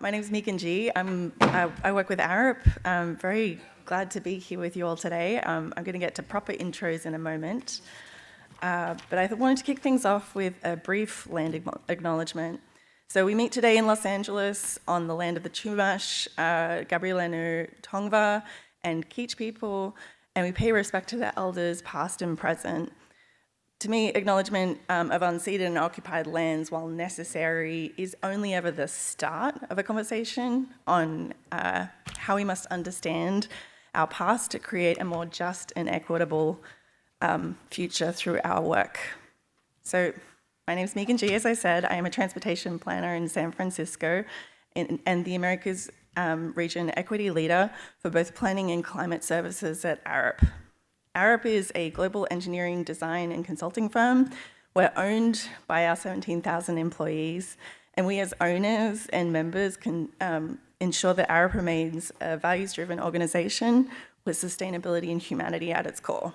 My name is Megan G. I work with ARUP. I'm very glad to be here with you all today. I'm going to get to proper intros in a moment. But I wanted to kick things off with a brief land acknowledgement. So we meet today in Los Angeles on the land of the Chumash, Gabrielino, Tongva, and Keech people, and we pay respect to their elders, past and present. To me, acknowledgement of unceded and occupied lands, while necessary, is only ever the start of a conversation on how we must understand our past to create a more just and equitable future through our work. So my name is Megan G, as I said. I am a transportation planner in San Francisco and the Americas region equity leader for both planning and climate services at ARUP. ARUP is a global engineering, design, and consulting firm. We're owned by our 17,000 employees, and we as owners and members can ensure that ARUP remains a values-driven organization with sustainability and humanity at its core.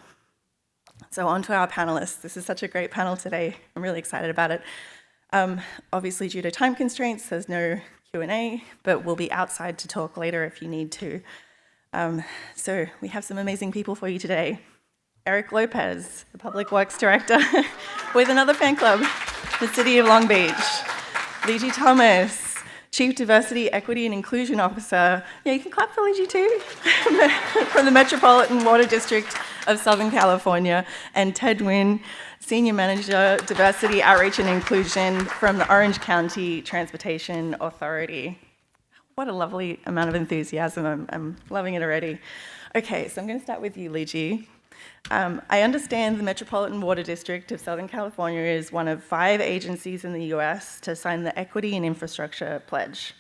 So on to our panelists. This is such a great panel today. I'm really excited about it. Obviously, due to time constraints, there's no Q&A, but we'll be outside to talk later if you need to. So we have some amazing people for you today. Eric Lopez, the Public Works Director with another fan club, the City of Long Beach. Liji Thomas, Chief Diversity, Equity and Inclusion Officer. Yeah, you can clap for Liji too. From the Metropolitan Water District of Southern California. And Ted Nguyen, Senior Manager, Diversity, Outreach and Inclusion from the Orange County Transportation Authority. What a lovely amount of enthusiasm. I'm loving it already. Okay, so I'm going to start with you, Liji. I understand the Metropolitan Water District of Southern California is one of 5 agencies in the US to sign the Equity and Infrastructure Pledge.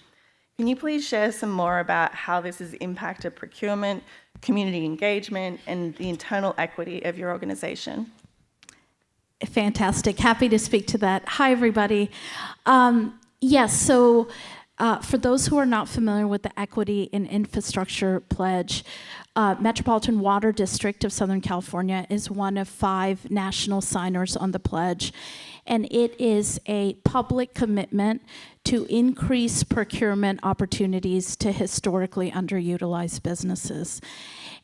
Can you please share some more about how this has impacted procurement, community engagement, and the internal equity of your organization? Fantastic. Happy to speak to that. Hi, everybody. For those who are not familiar with the Equity and Infrastructure Pledge, Metropolitan Water District of Southern California is one of 5 national signers on the pledge, and it is a public commitment to increase procurement opportunities to historically underutilized businesses.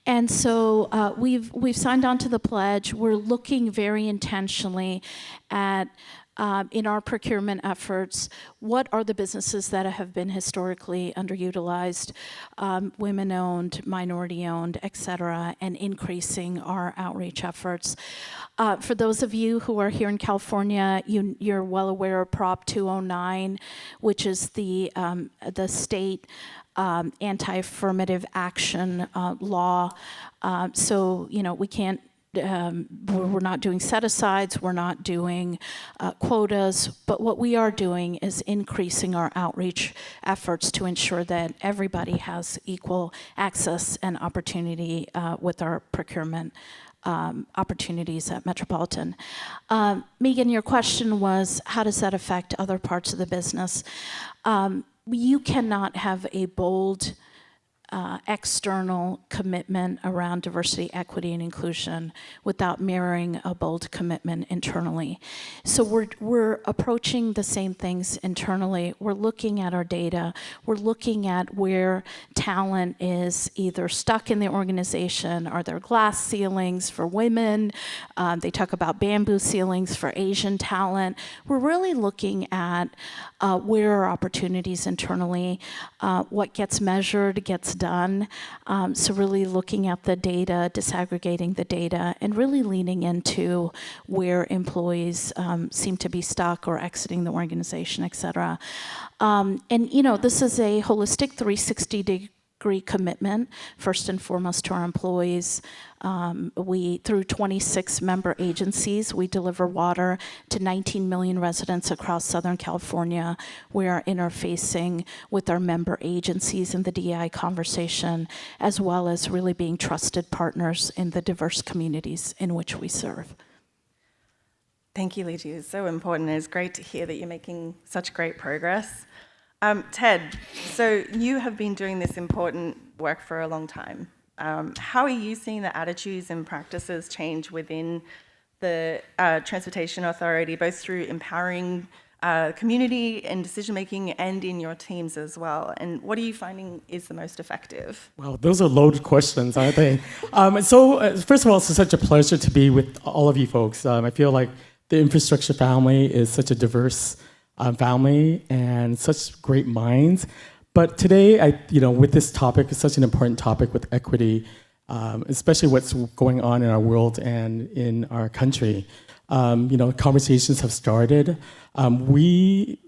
And so we've signed on to the pledge. We're looking very intentionally at in our procurement efforts, what are the businesses that have been historically underutilized, women-owned, minority-owned, et cetera, and increasing our outreach efforts. For those of you who are here in California, you're well aware of Prop 209, which is the state anti-affirmative action law. So, we can't we're not doing set-asides, we're not doing quotas, but what we are doing is increasing our outreach efforts to ensure that everybody has equal access and opportunity with our procurement opportunities at Metropolitan. Megan, your question was, how does that affect other parts of the business? You cannot have a bold external commitment around diversity, equity, and inclusion without mirroring a bold commitment internally. So we're approaching the same things internally. We're looking at our data. We're looking at where talent is either stuck in the organization. Are there glass ceilings for women? They talk about bamboo ceilings for Asian talent. We're really looking at where are opportunities internally, what gets measured gets done. So really looking at the data, disaggregating the data, and really leaning into where employees seem to be stuck or exiting the organization, et cetera. This is a holistic 360-degree commitment, first and foremost to our employees. Through 26 member agencies, we deliver water to 19 million residents across Southern California. We are interfacing with our member agencies in the DEI conversation, as well as really being trusted partners in the diverse communities in which we serve. Thank you, Liji. It's so important. It's great to hear that you're making such great progress. Ted, so you have been doing this important work for a long time. How are you seeing the attitudes and practices change within the Transportation Authority, both through empowering community and decision-making and in your teams as well? And what are you finding is the most effective? Wow, those are loaded questions, aren't they? First of all, it's such a pleasure to be with all of you folks. I feel like the infrastructure family is such a diverse family and such great minds. But today, with this topic, it's such an important topic with equity, especially what's going on in our world and in our country. Conversations have started. We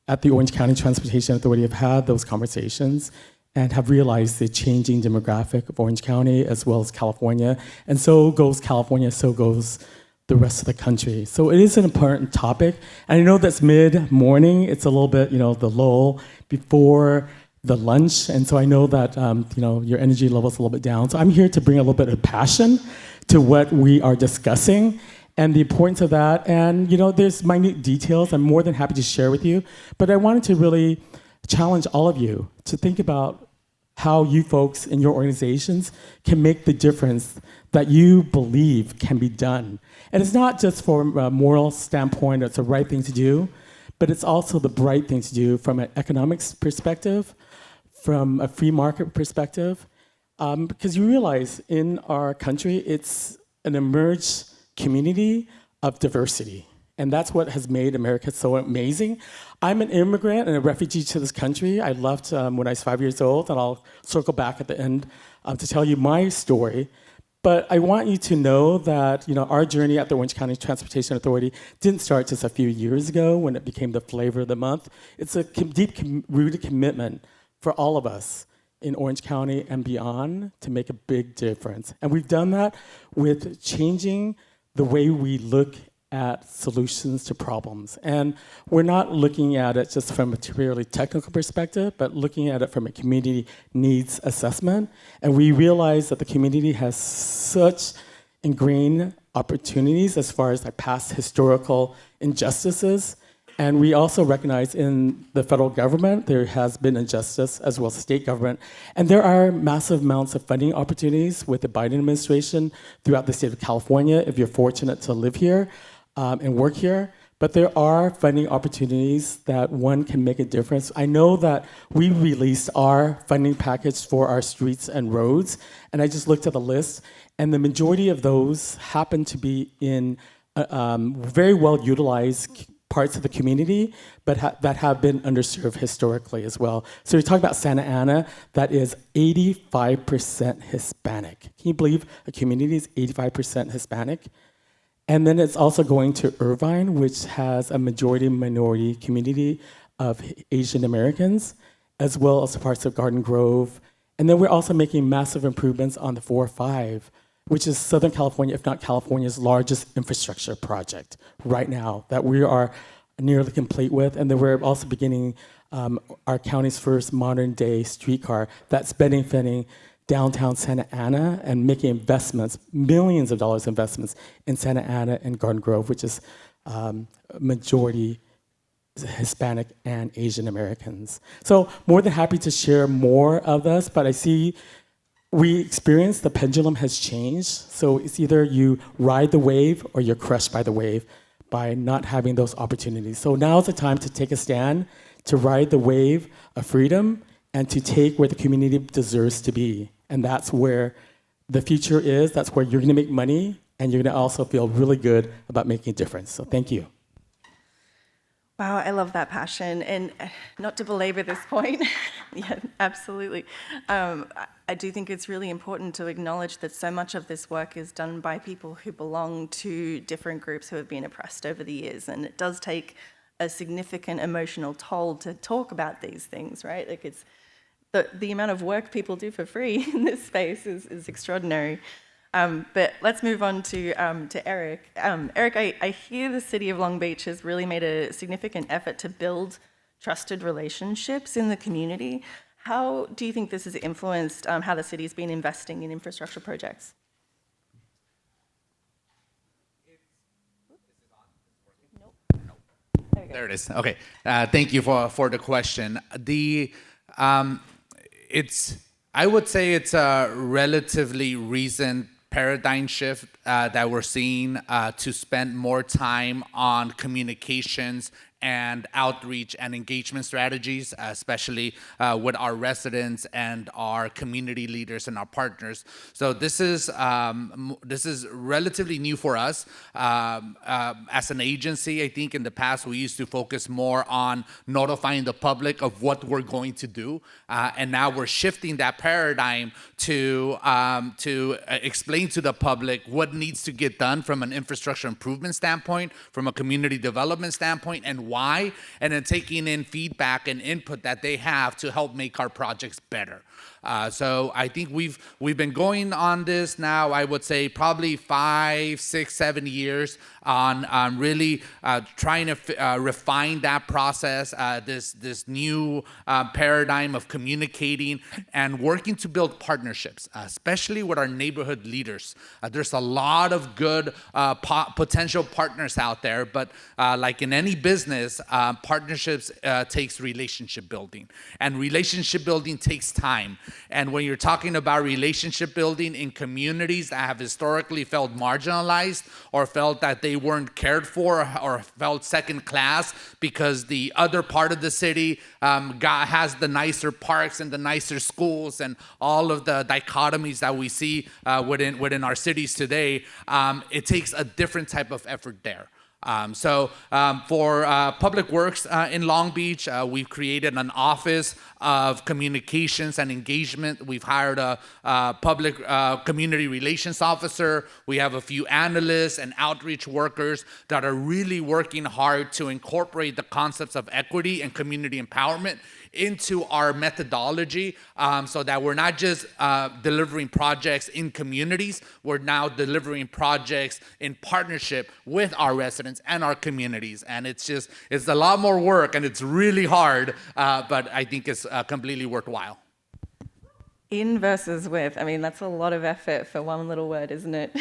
at the Orange County Transportation Authority have had those conversations and have realized the changing demographic of Orange County as well as California. And so goes California, so goes the rest of the country. So it is an important topic. And I know that's mid-morning. It's a little bit, the lull before the lunch. And so I know that, your energy level is a little bit down. So I'm here to bring a little bit of passion to what we are discussing and the importance of that. And, there's minute details I'm more than happy to share with you. But I wanted to really challenge all of you to think about how you folks in your organizations can make the difference that you believe can be done. And it's not just from a moral standpoint, it's the right thing to do, but it's also the right thing to do from an economics perspective, from a free market perspective, because you realize in our country, it's an emerged community of diversity. And that's what has made America so amazing. I'm an immigrant and a refugee to this country. I left when I was 5 years old, and I'll circle back at the end to tell you my story. But I want you to know that our journey at the Orange County Transportation Authority didn't start just a few years ago when it became the flavor of the month. It's a deep-rooted commitment for all of us in Orange County and beyond to make a big difference. And we've done that with changing the way we look at solutions to problems. And we're not looking at it just from a purely technical perspective, but looking at it from a community needs assessment. And we realize that the community has such ingrained opportunities as far as past historical injustices. And we also recognize in the federal government, there has been injustice as well as the state government. And there are massive amounts of funding opportunities with the Biden administration throughout the state of California, if you're fortunate to live here and work here. But there are funding opportunities that one can make a difference. I know that we released our funding package for our streets and roads, and I just looked at the list, and the majority of those happen to be in very well utilized parts of the community, but that have been underserved historically as well. So you're talking about Santa Ana, that is 85% Hispanic. Can you believe a community is 85% Hispanic? And then it's also going to Irvine, which has a majority minority community of Asian Americans, as well as parts of Garden Grove. And then we're also making massive improvements on the 405, which is Southern California, if not California's largest infrastructure project right now that we are nearly complete with. And then we're also beginning our county's first modern day streetcar that's benefiting downtown Santa Ana and making investments, millions of dollars investments in Santa Ana and Garden Grove, which is majority Hispanic and Asian Americans. So more than happy to share more of this, but I see we experience the pendulum has changed. So it's either you ride the wave or you're crushed by the wave by not having those opportunities. So now's the time to take a stand, to ride the wave of freedom and to take where the community deserves to be. And that's where the future is. That's where you're gonna make money and you're gonna also feel really good about making a difference. So thank you. Wow, I love that passion. And not to belabor this point, yeah, absolutely. I do think it's really important to acknowledge that so much of this work is done by people who belong to different groups who have been oppressed over the years. And it does take a significant emotional toll to talk about these things, right? Like it's the amount of work people do for free in this space is extraordinary. But let's move on to Eric. Eric, I hear the city of Long Beach has really made a significant effort to build trusted relationships in the community. How do you think this has influenced how the city's been investing in infrastructure projects? There it is. Okay. Thank you for the question. I would say it's a relatively recent paradigm shift that we're seeing to spend more time on communications and outreach and engagement strategies, especially with our residents and our community leaders and our partners. So this is relatively new for us. As an agency, I think in the past we used to focus more on notifying the public of what we're going to do, and now we're shifting that paradigm to explain to the public what needs to get done from an infrastructure improvement standpoint, from a community development standpoint, and why, and then taking in feedback and input that they have to help make our projects better. So I think we've been going on this now, I would say probably 5, 6, 7 years on really trying to refine that process, this new paradigm of communicating and working to build partnerships, especially with our neighborhood leaders. There's a lot of good potential partners out there, but like in any business, partnerships takes relationship building, and relationship building takes time. And when you're talking about relationship building in communities that have historically felt marginalized or felt that they weren't cared for or felt second class because the other part of the city has the nicer parks and the nicer schools and all of the dichotomies that we see within our cities today, it takes a different type of effort there. For Public Works in Long Beach, we've created an office of communications and engagement. We've hired a public community relations officer. We have a few analysts and outreach workers that are really working hard to incorporate the concepts of equity and community empowerment into our methodology, so that we're not just delivering projects in communities, we're now delivering projects in partnership with our residents and our communities. And it's a lot more work and it's really hard, but I think it's completely worthwhile. In versus with, I mean, that's a lot of effort for one little word, isn't it?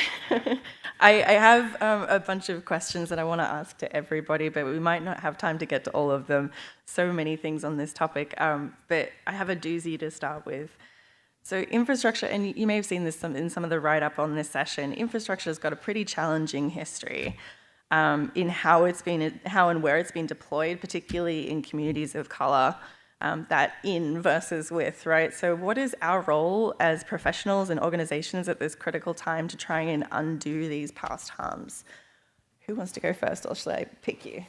I have a bunch of questions that I want to ask to everybody, but we might not have time to get to all of them. So many things on this topic, but I have a doozy to start with. So infrastructure, and you may have seen this in some of the write-up on this session, infrastructure has got a pretty challenging history in how and where it's been deployed, particularly in communities of colour. That in versus with, right? So what is our role as professionals and organizations at this critical time to try and undo these past harms? Who wants to go first, or should I pick you?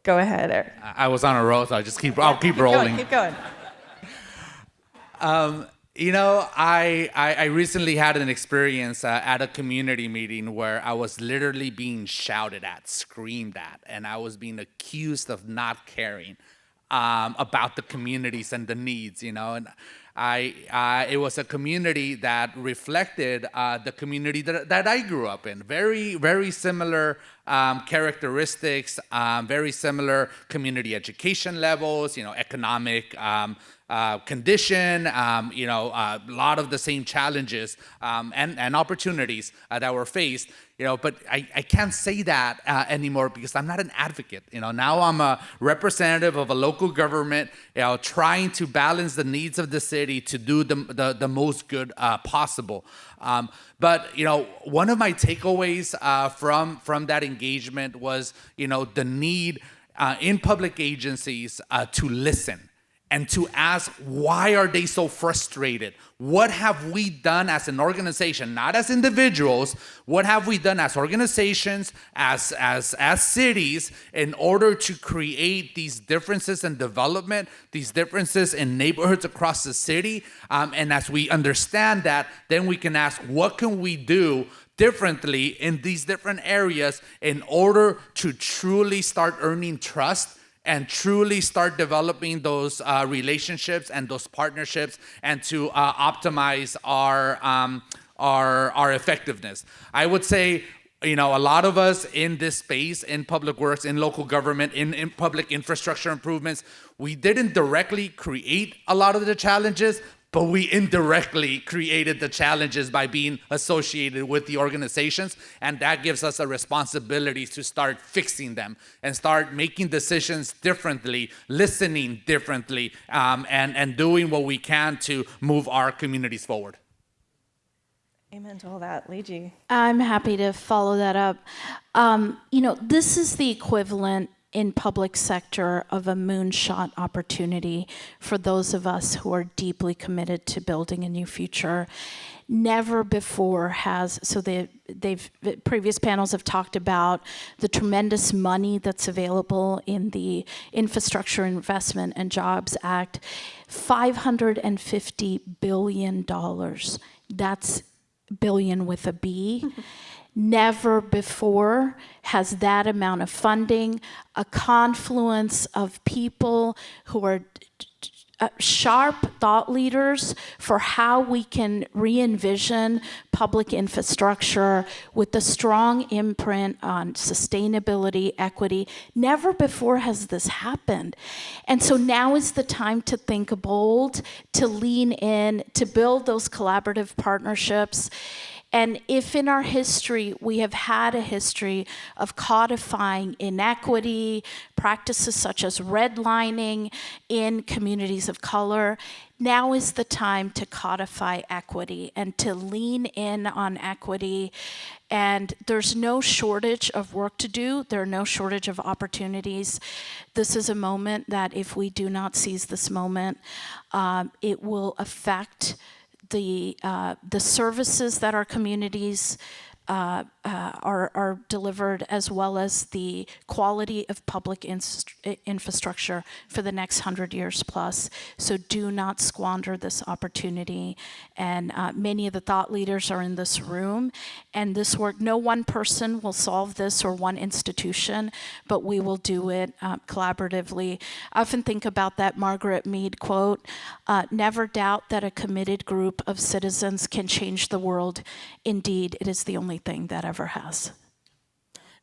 Go ahead, Eric. I was on a roll, so I'll keep rolling. Keep going. You know, I recently had an experience at a community meeting where I was literally being shouted at, screamed at, and I was being accused of not caring about the communities and the needs, you know. And it was a community that reflected the community that I grew up in. Very, very similar characteristics, very similar community education levels, you know, economic condition, a lot of the same challenges and opportunities that were faced, you know, but I can't say that anymore because I'm not an advocate. You know, now I'm a representative of a local government, you know, trying to balance the needs of the city to do the most good possible. But, you know, one of my takeaways from that engagement was, you know, the need in public agencies to listen and to ask, why are they so frustrated? What have we done as an organization, not as individuals? What have we done as organizations, as cities, in order to create these differences in development, these differences in neighborhoods across the city? And as we understand that, then we can ask, what can we do differently in these different areas in order to truly start earning trust and truly start developing those relationships and those partnerships, and to optimize our effectiveness. I would say, you know, a lot of us in this space, in public works, in local government, in public infrastructure improvements, we didn't directly create a lot of the challenges, but we indirectly created the challenges by being associated with the organizations, and that gives us a responsibility to start fixing them and start making decisions differently, listening differently, and doing what we can to move our communities forward. Amen to all that. Leiji. I'm happy to follow that up. This is the equivalent in public sector of a moonshot opportunity for those of us who are deeply committed to building a new future. Never before has, the previous panels have talked about the tremendous money that's available in the Infrastructure Investment and Jobs Act, $550 billion. That's billion with a B. Never before has that amount of funding, a confluence of people who are sharp thought leaders for how we can re-envision public infrastructure with a strong imprint on sustainability, equity. Never before has this happened. And so now is the time to think bold, to lean in, to build those collaborative partnerships. And if in our history we have had a history of codifying inequity, practices such as redlining in communities of color, now is the time to codify equity and to lean in on equity. And there's no shortage of work to do. There are no shortage of opportunities. This is a moment that if we do not seize this moment, it will affect the services that our communities are delivered, as well as the quality of public infrastructure for the next 100 years plus. So do not squander this opportunity. And many of the thought leaders are in this room, and this work, no one person will solve this or one institution, but we will do it collaboratively. I often think about that Margaret Mead quote, never doubt that a committed group of citizens can change the world. Indeed, it is the only thing that ever has.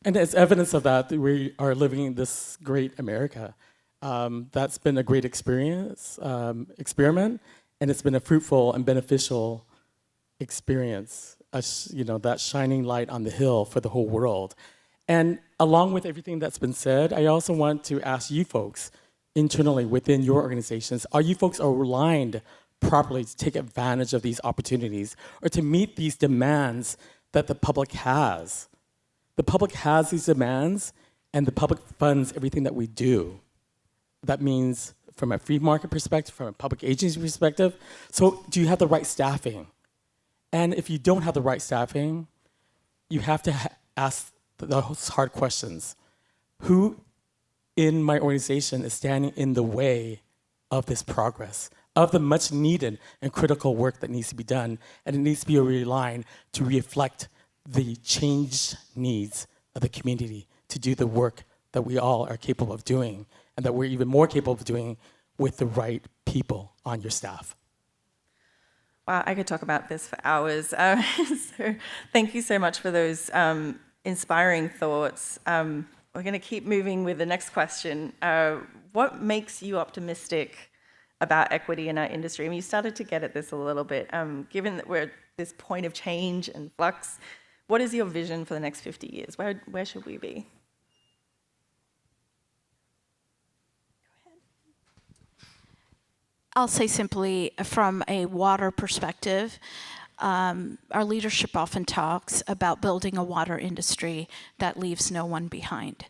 And as evidence of that, we are living in this great America. That's been a great experiment, and it's been a fruitful and beneficial experience. That shining light on the hill for the whole world. And along with everything that's been said, I also want to ask you folks internally within your organizations, are you folks aligned properly to take advantage of these opportunities or to meet these demands that the public has? The public has these demands, and the public funds everything that we do. That means from a free market perspective, from a public agency perspective. So do you have the right staffing? And if you don't have the right staffing, you have to ask those hard questions. Who in my organization is standing in the way of this progress, of the much needed and critical work that needs to be done, and it needs to be realigned to reflect the changed needs of the community to do the work that we all are capable of doing, and that we're even more capable of doing with the right people on your staff. Wow, I could talk about this for hours. So thank you so much for those inspiring thoughts. We're going to keep moving with the next question. What makes you optimistic about equity in our industry? I mean, you started to get at this a little bit. Given that we're at this point of change and flux, what is your vision for the next 50 years? Where should we be? I'll say simply, from a water perspective, our leadership often talks about building a water industry that leaves no one behind.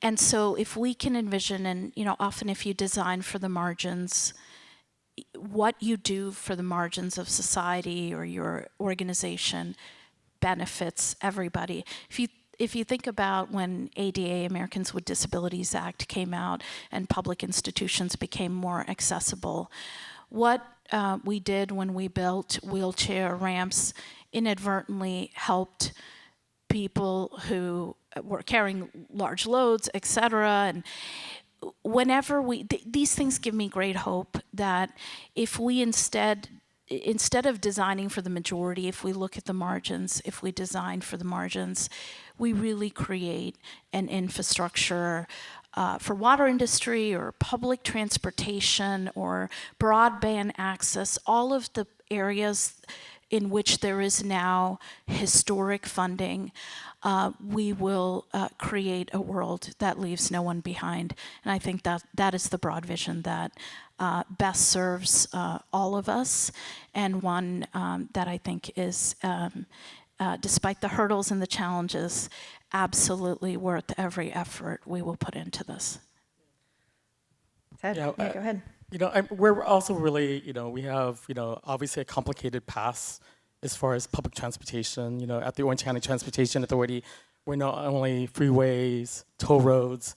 And so if we can envision, and often if you design for the margins, what you do for the margins of society or your organization benefits everybody. If you think about when ADA, Americans with Disabilities Act, came out and public institutions became more accessible, what we did when we built wheelchair ramps inadvertently helped people who were carrying large loads, et cetera. And whenever these things give me great hope that if we instead of designing for the majority, if we look at the margins, if we design for the margins, we really create an infrastructure for water industry or public transportation or broadband access, all of the areas in which there is now historic funding, we will create a world that leaves no one behind. And I think that is the broad vision that best serves all of us, and one that I think is, despite the hurdles and the challenges, absolutely worth every effort we will put into this. Ted, Yeah, go ahead. We're also really, we have, obviously a complicated past as far as public transportation. At the Orange County Transportation Authority, we're not only freeways, toll roads,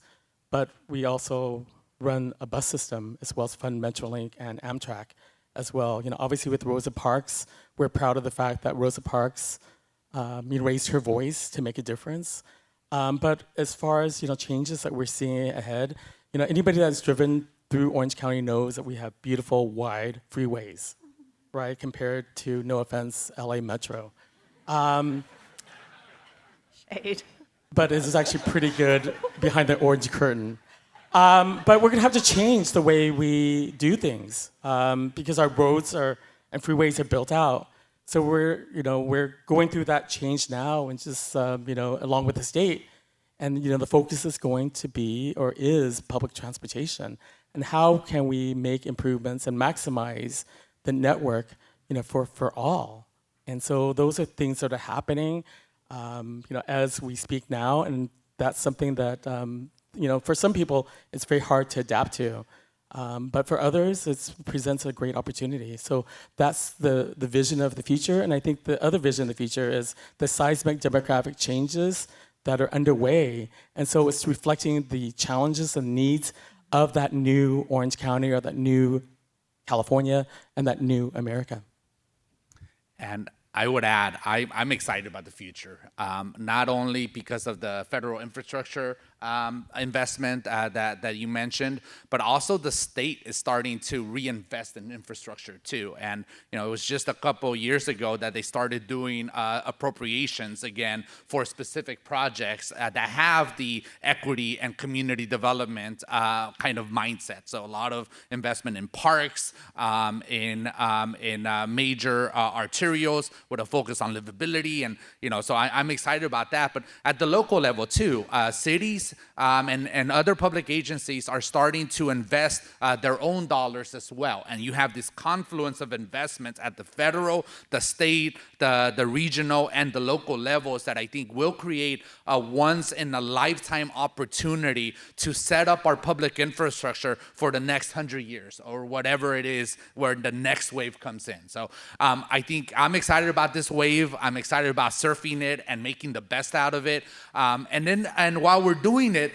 but we also run a bus system as well as fund Metrolink and Amtrak as well. Obviously with Rosa Parks, we're proud of the fact that Rosa Parks raised her voice to make a difference. But as far as changes that we're seeing ahead, anybody that's driven through Orange County knows that we have beautiful, wide freeways, right? Compared to, no offense, LA Metro. Shade. But it's actually pretty good behind the orange curtain. But we're gonna have to change the way we do things because our roads and freeways are built out. So we're going through that change now, and just along with the state, and the focus is going to be, or is, public transportation, and how can we make improvements and maximize the network, for all. And so those are things that are happening, as we speak now, and that's something that for some people it's very hard to adapt to. But for others, it presents a great opportunity. So that's the vision of the future. And I think the other vision of the future is the seismic demographic changes that are underway. And so it's reflecting the challenges and needs of that new Orange County, or that new California, and that new America. And I would add, I'm excited about the future, not only because of the federal infrastructure investment that you mentioned, but also the state is starting to reinvest in infrastructure too. And it was just a couple years ago that they started doing appropriations again for specific projects that have the equity and community development kind of mindset. So a lot of investment in parks, in major arterials with a focus on livability, and so I'm excited about that. But at the local level too, cities and other public agencies are starting to invest their own dollars as well. And you have this confluence of investments at the federal, the state, the regional, and the local levels that I think will create a once-in-a-lifetime opportunity to set up our public infrastructure for the next 100 years or whatever it is where the next wave comes in. So I think I'm excited about this wave. I'm excited about surfing it and making the best out of it. And while we're doing it,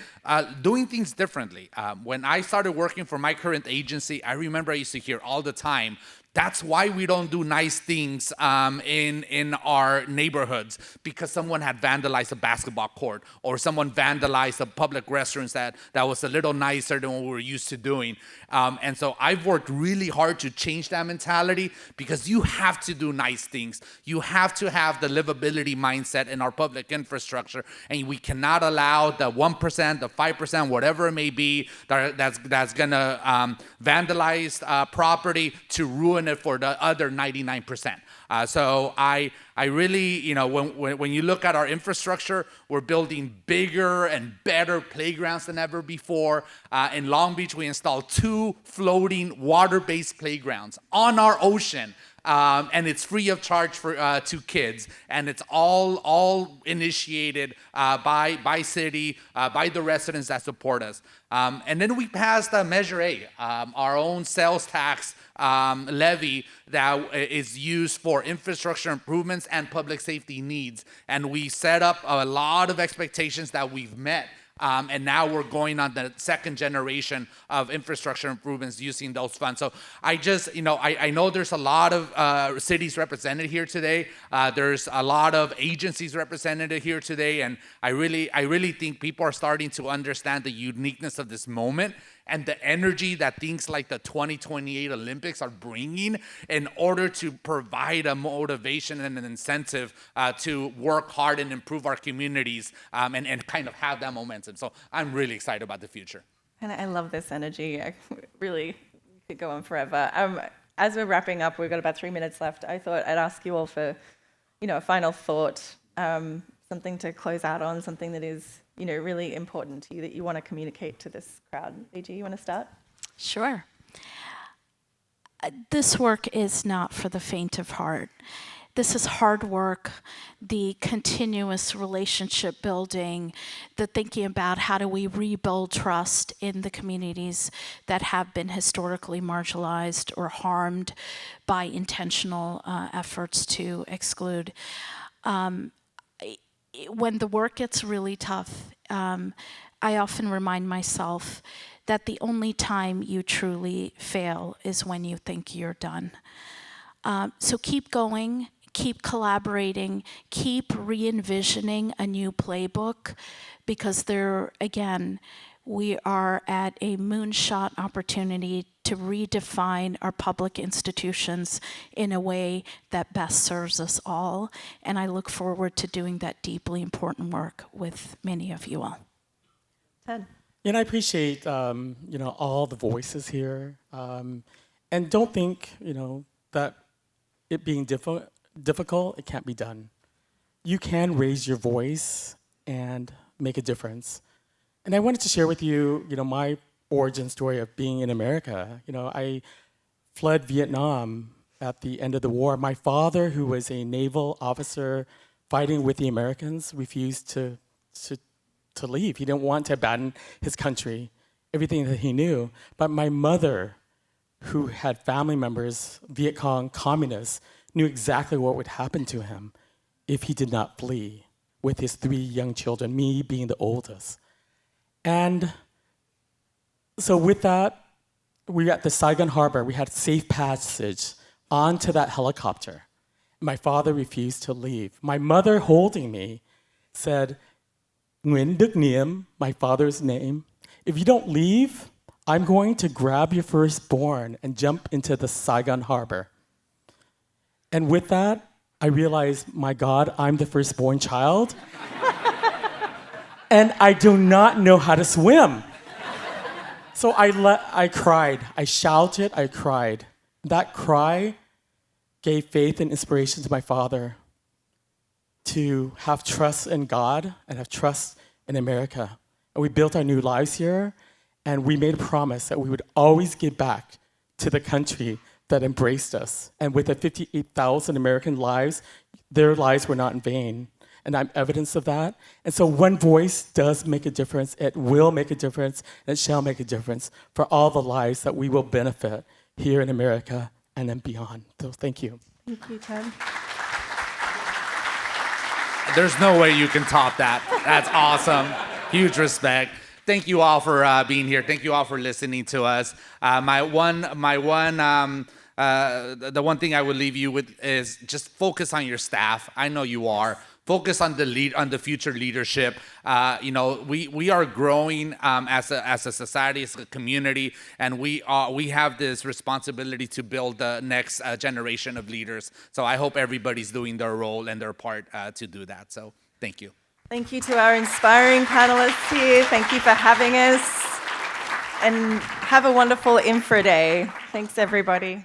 doing things differently. When I started working for my current agency, I remember I used to hear all the time, that's why we don't do nice things in our neighborhoods, because someone had vandalized a basketball court, or someone vandalized a public restrooms that was a little nicer than what we were used to doing. And so I've worked really hard to change that mentality, because you have to do nice things. You have to have the livability mindset in our public infrastructure, and we cannot allow the 1%, the 5%, whatever it may be, that's gonna vandalize property to ruin it for the other 99%. So I really, when you look at our infrastructure, we're building bigger and better playgrounds than ever before. In Long Beach, we installed 2 floating water-based playgrounds on our ocean. And it's free of charge for to kids, and it's all initiated by city, by the residents that support us. And then we passed Measure A, our own sales tax levy that is used for infrastructure improvements and public safety needs. And we set up a lot of expectations that we've met. And now we're going on the second generation of infrastructure improvements using those funds. So I just, I know there's a lot of cities represented here today. There's a lot of agencies represented here today. And I really think people are starting to understand the uniqueness of this moment and the energy that things like the 2028 Olympics are bringing in order to provide a motivation and an incentive to work hard and improve our communities and kind of have that momentum. So I'm really excited about the future. And I love this energy. I really could go on forever. as we're wrapping up, we've got about 3 minutes left. I thought I'd ask you all for, a final thought, something to close out on, something that is, really important to you that you want to communicate to this crowd. AG, you want to start? Sure. This work is not for the faint of heart. This is hard work, the continuous relationship building, the thinking about how do we rebuild trust in the communities that have been historically marginalized or harmed by intentional efforts to exclude. When the work gets really tough, I often remind myself that the only time you truly fail is when you think you're done. So keep going. Keep collaborating, keep re-envisioning a new playbook, because we are at a moonshot opportunity to redefine our public institutions in a way that best serves us all. And I look forward to doing that deeply important work with many of you all. Ted. And I appreciate, all the voices here. And don't think, that it being difficult, it can't be done. You can raise your voice and make a difference. And I wanted to share with you, my origin story of being in America. I fled Vietnam at the end of the war. My father, who was a naval officer fighting with the Americans, refused to leave. He didn't want to abandon his country, everything that he knew. But my mother, who had family members, Viet Cong communists, knew exactly what would happen to him if he did not flee with his 3 young children, me being the oldest. And so with that, we were at the Saigon Harbor. We had safe passage onto that helicopter. My father refused to leave. My mother, holding me, said, Nguyen Duc Niem, my father's name, if you don't leave, I'm going to grab your firstborn and jump into the Saigon Harbor. And with that, I realized, my God, I'm the firstborn child. And I do not know how to swim. So I cried. I shouted, I cried. That cry gave faith and inspiration to my father to have trust in God and have trust in America. And we built our new lives here, and we made a promise that we would always give back to the country that embraced us. And with the 58,000 American lives, their lives were not in vain. And I'm evidence of that. And so one voice does make a difference. It will make a difference. And it shall make a difference for all the lives that we will benefit here in America and then beyond. So thank you. Thank you, Ted. There's no way you can top that. That's awesome. Huge respect. Thank you all for being here. Thank you all for listening to us. The one thing I would leave you with is just focus on your staff. I know you are. Focus on the future leadership. We are growing as a society, as a community, and we have this responsibility to build the next generation of leaders. So I hope everybody's doing their role and their part to do that. So thank you. Thank you to our inspiring panelists here. Thank you for having us. And have a wonderful Infra Day. Thanks, everybody.